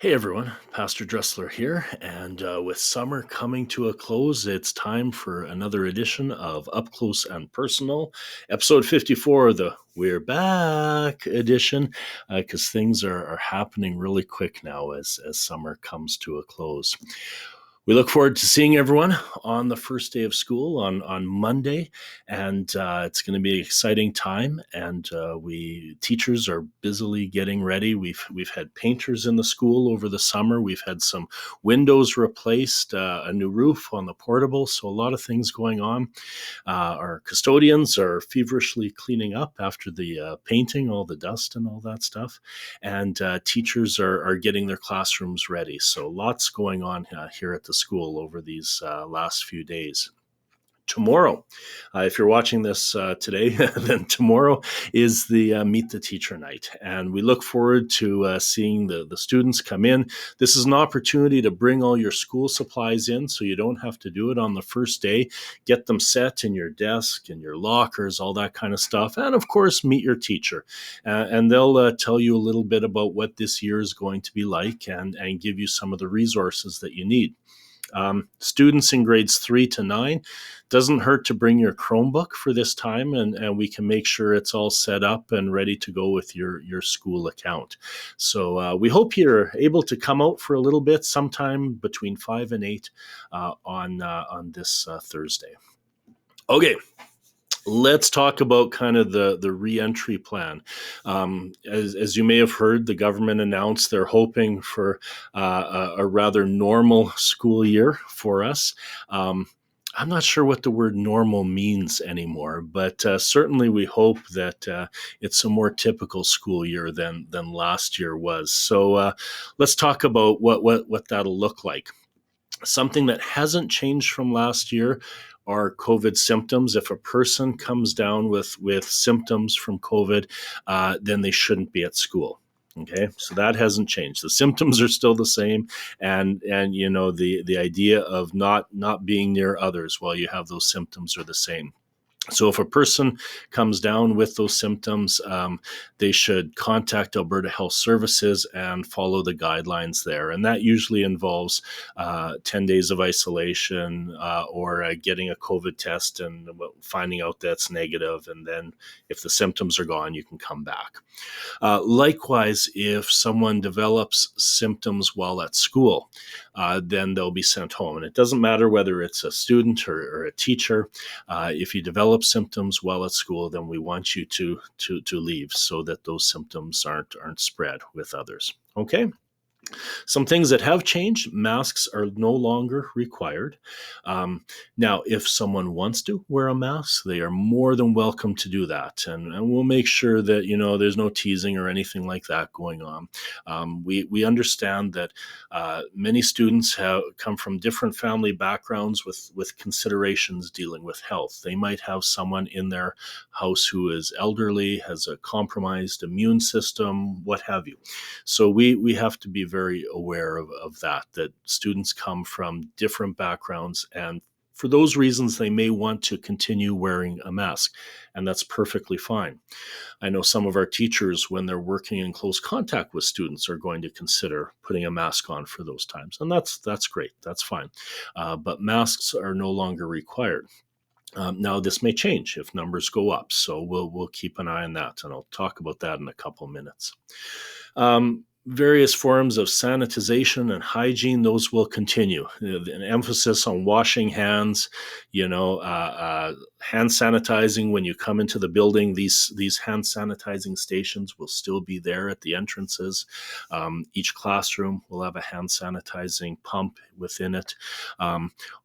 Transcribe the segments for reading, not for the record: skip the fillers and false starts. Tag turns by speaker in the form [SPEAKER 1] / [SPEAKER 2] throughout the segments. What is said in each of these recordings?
[SPEAKER 1] Hey everyone, Pastor Dressler here, and with summer coming to a close, it's time for another edition of Up Close and Personal, episode 54, the We're Back edition, because things are happening really quick now as summer comes to a close. We look forward to seeing everyone on the first day of school on Monday, and it's going to be an exciting time. And we teachers are busily getting ready. We've had painters in the school over the summer. We've had some windows replaced, a new roof on the portable. So a lot of things going on. Our custodians are feverishly cleaning up after the painting, all the dust and all that stuff, and teachers are getting their classrooms ready. So lots going on here at the school over these last few days. Tomorrow, if you're watching this today, then tomorrow is the Meet the Teacher night. And we look forward to seeing the students come in. This is an opportunity to bring all your school supplies in so you don't have to do it on the first day. Get them set in your desk, in your lockers, all that kind of stuff. And of course, meet your teacher. And they'll tell you a little bit about what this year is going to be like and give you some of the resources that you need. Students in grades 3 to 9, doesn't hurt to bring your Chromebook for this time, and we can make sure it's all set up and ready to go with your school account. So we hope you're able to come out for a little bit sometime between 5 and 8 on this Thursday. Okay. Let's talk about kind of the reentry plan. As you may have heard, the government announced they're hoping for a rather normal school year for us. I'm not sure what the word normal means anymore, but certainly we hope that it's a more typical school year than last year was. So let's talk about what that'll look like. Something that hasn't changed from last year are COVID symptoms. If a person comes down with symptoms from COVID, then they shouldn't be at school. Okay, so that hasn't changed. The symptoms are still the same, and you know the idea of not being near others while you have those symptoms are the same. So if a person comes down with those symptoms, they should contact Alberta Health Services and follow the guidelines there. And that usually involves 10 days of isolation or getting a COVID test and finding out that's negative. And then if the symptoms are gone, you can come back. Likewise, if someone develops symptoms while at school, then they'll be sent home. And it doesn't matter whether it's a student or a teacher. If you develop symptoms while at school, then we want you to leave so that those symptoms aren't spread with others. Okay. Some things that have changed: masks are no longer required. Now, if someone wants to wear a mask, they are more than welcome to do that. And we'll make sure that, there's no teasing or anything like that going on. We understand that many students have come from different family backgrounds with considerations dealing with health. They might have someone in their house who is elderly, has a compromised immune system, what have you. So we have to be very aware of that students come from different backgrounds, and for those reasons, they may want to continue wearing a mask, and that's perfectly fine. I know some of our teachers, when they're working in close contact with students, are going to consider putting a mask on for those times, and that's great, that's fine. But masks are no longer required. Now, this may change if numbers go up, so we'll keep an eye on that, and I'll talk about that in a couple minutes. Various forms of sanitization and hygiene, those will continue. An emphasis on washing hands, hand sanitizing when you come into the building. These hand sanitizing stations will still be there at the entrances. Each classroom will have a hand sanitizing pump within it.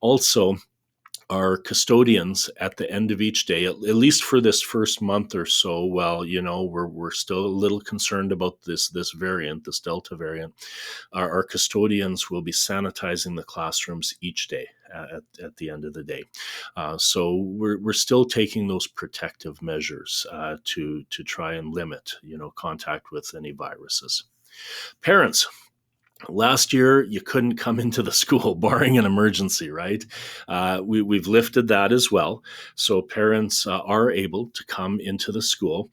[SPEAKER 1] Also, our custodians at the end of each day, at least for this first month or so, while we're still a little concerned about this variant, this Delta variant, our custodians will be sanitizing the classrooms each day at the end of the day. So we're still taking those protective measures to try and limit contact with any viruses. Parents, Last year, you couldn't come into the school barring an emergency, right? We've lifted that as well. So parents are able to come into the school.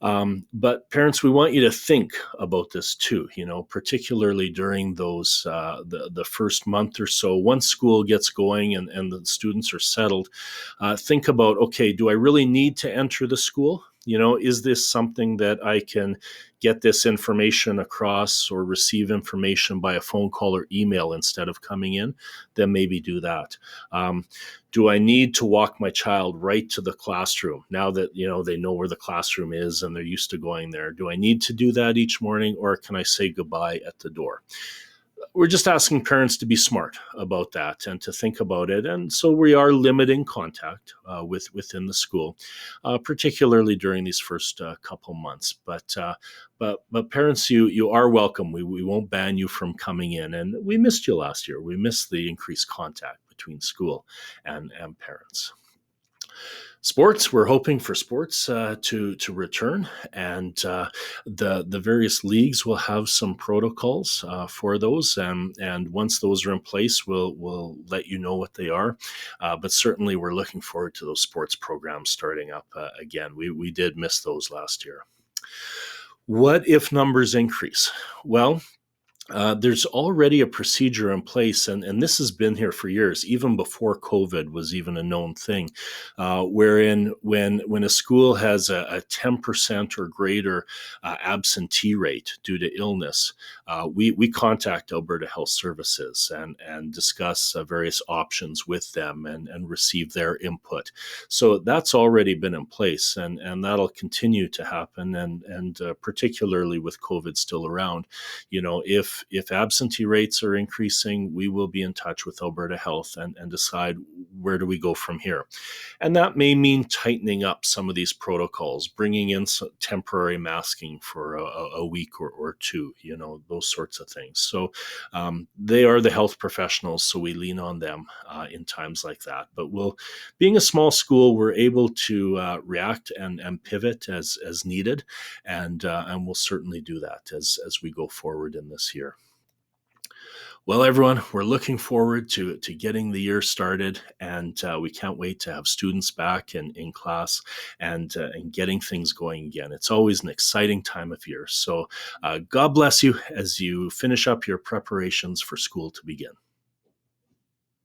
[SPEAKER 1] But parents, we want you to think about this too, particularly during the first month or so. Once school gets going and the students are settled, think about, okay, do I really need to enter the school? Is this something that I can get this information across or receive information by a phone call or email instead of coming in? Then maybe do that. Um, do I need to walk my child right to the classroom now that they know where the classroom is and they're used to going there? Do I need to do that each morning, or can I say goodbye at the door? We're just asking parents to be smart about that and to think about it. And so we are limiting contact within the school, particularly during these first couple months. But parents, you are welcome. We won't ban you from coming in. And we missed you last year. We missed the increased contact between school and parents. Sports, we're hoping for sports to return, and the various leagues will have some protocols for those, and once those are in place, we'll let you know what they are. But certainly, we're looking forward to those sports programs starting up again. We did miss those last year. What if numbers increase? Well, there's already a procedure in place, and this has been here for years, even before COVID was even a known thing, wherein when a school has a 10% or greater absentee rate due to illness, we contact Alberta Health Services and discuss various options with them and receive their input. So that's already been in place, and that'll continue to happen, and particularly with COVID still around. If absentee rates are increasing, we will be in touch with Alberta Health and decide where do we go from here. And that may mean tightening up some of these protocols, bringing in some temporary masking for a week or two, those sorts of things. So they are the health professionals, so we lean on them in times like that. But being a small school, we're able to react and pivot as needed, and we'll certainly do that as we go forward in this year. Well, everyone, we're looking forward to getting the year started, and we can't wait to have students back in class and getting things going again. It's always an exciting time of year. So God bless you as you finish up your preparations for school to begin.